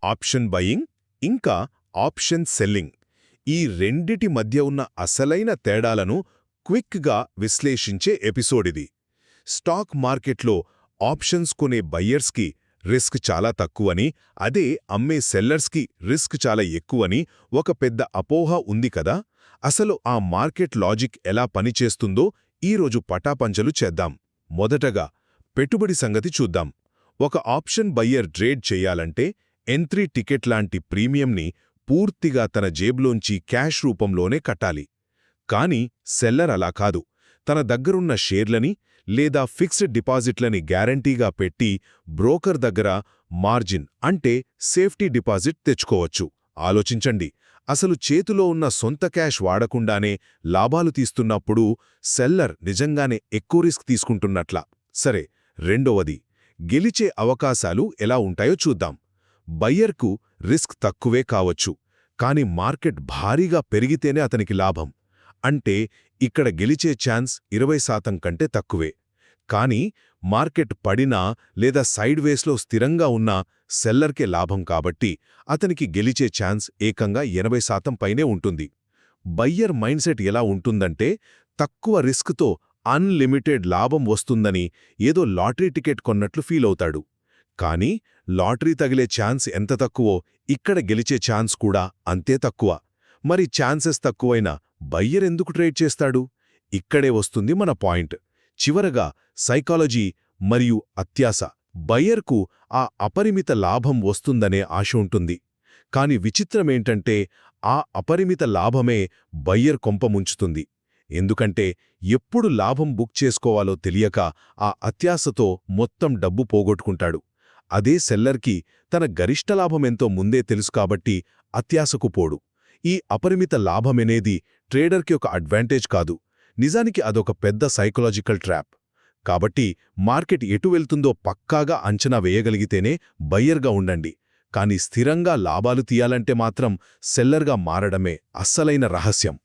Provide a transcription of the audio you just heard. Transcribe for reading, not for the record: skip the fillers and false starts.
Option buying ఇంకా option selling ఈ రెండిటి మధ్య ఉన్న అసలైన తేడాలను క్విక్గా విశ్లేషించే ఎపిసోడిది. స్టాక్ మార్కెట్లో ఆప్షన్స్ కొనే బయ్యర్స్కి రిస్క్ చాలా తక్కువని, అదే అమ్మే సెల్లర్స్కి రిస్క్ చాలా ఎక్కువని ఒక పెద్ద అపోహ ఉంది కదా. అసలు ఆ మార్కెట్ లాజిక్ ఎలా పనిచేస్తుందో ఈరోజు పటాపంచలు చేద్దాం. మొదటగా పెట్టుబడి సంగతి చూద్దాం. ఒక ఆప్షన్ బయ్యర్ ట్రేడ్ చేయాలంటే ఎంట్రీ టికెట్ లాంటి ప్రీమియంని పూర్తిగా తన జేబులోంచి క్యాష్ రూపంలోనే కట్టాలి. కానీ సెల్లర్ అలా కాదు. తన దగ్గరున్న షేర్లని లేదా ఫిక్స్డ్ డిపాజిట్లని గ్యారంటీగా పెట్టి బ్రోకర్ దగ్గర మార్జిన్ అంటే సేఫ్టీ డిపాజిట్ తెచ్చుకోవచ్చు. ఆలోచించండి, అసలు చేతిలో ఉన్న సొంత క్యాష్ వాడకుండానే లాభాలు తీస్తున్నప్పుడు సెల్లర్ నిజంగానే ఎక్కువ రిస్క్ తీసుకుంటున్నట్లా. సరే, రెండవది గెలిచే అవకాశాలు ఎలా ఉంటాయో చూద్దాం. బయ్యర్కు రిస్క్ తక్కువే కావచ్చు, కాని మార్కెట్ భారీగా పెరిగితేనే అతనికి లాభం. అంటే ఇక్కడ గెలిచే ఛాన్స్ 20% కంటే తక్కువే. కానీ మార్కెట్ పడినా లేదా సైడ్ వేస్లో స్థిరంగా ఉన్నా సెల్లర్కే లాభం కాబట్టి అతనికి గెలిచే ఛాన్స్ ఏకంగా 80% పైనే ఉంటుంది. బయ్యర్ మైండ్సెట్ ఎలా ఉంటుందంటే తక్కువ రిస్క్తో అన్లిమిటెడ్ లాభం వస్తుందని ఏదో లాటరీ టికెట్ కొన్నట్లు ఫీలవుతాడు. కానీ లాటరీ తగిలే ఛాన్స్ ఎంత తక్కువో ఇక్కడ గెలిచే ఛాన్స్ కూడా అంతే తక్కువ. మరి ఛాన్సెస్ తక్కువైనా బయ్యర్ ఎందుకు ట్రేడ్ చేస్తాడు? ఇక్కడే వస్తుంది మన పాయింట్. చివరగా సైకాలజీ మరియు అత్యాశ. బయ్యర్కు ఆ అపరిమిత లాభం వస్తుందనే ఆశ ఉంటుంది. కాని విచిత్రమేంటంటే ఆ అపరిమిత లాభమే బయ్యర్ కొంప ముంచుతుంది. ఎందుకంటే ఎప్పుడు లాభం బుక్ చేసుకోవాలో తెలియక ఆ అత్యాశతో మొత్తం డబ్బు పోగొట్టుకుంటాడు. అదే సెల్లర్కి తన గరిష్ట లాభమెంతో ముందే తెలుసు కాబట్టి అత్యాశకు పోడు. ఈ అపరిమిత లాభమనేది ట్రేడర్కి ఒక అడ్వాంటేజ్ కాదు, నిజానికి అదొక పెద్ద సైకలాజికల్ ట్రాప్. కాబట్టి మార్కెట్ ఎటు వెళ్తుందో పక్కాగా అంచనా వేయగలిగితేనే బయ్యర్గా ఉండండి. కానీ స్థిరంగా లాభాలు తీయాలంటే మాత్రం సెల్లర్గా మారడమే అస్సలైన రహస్యం.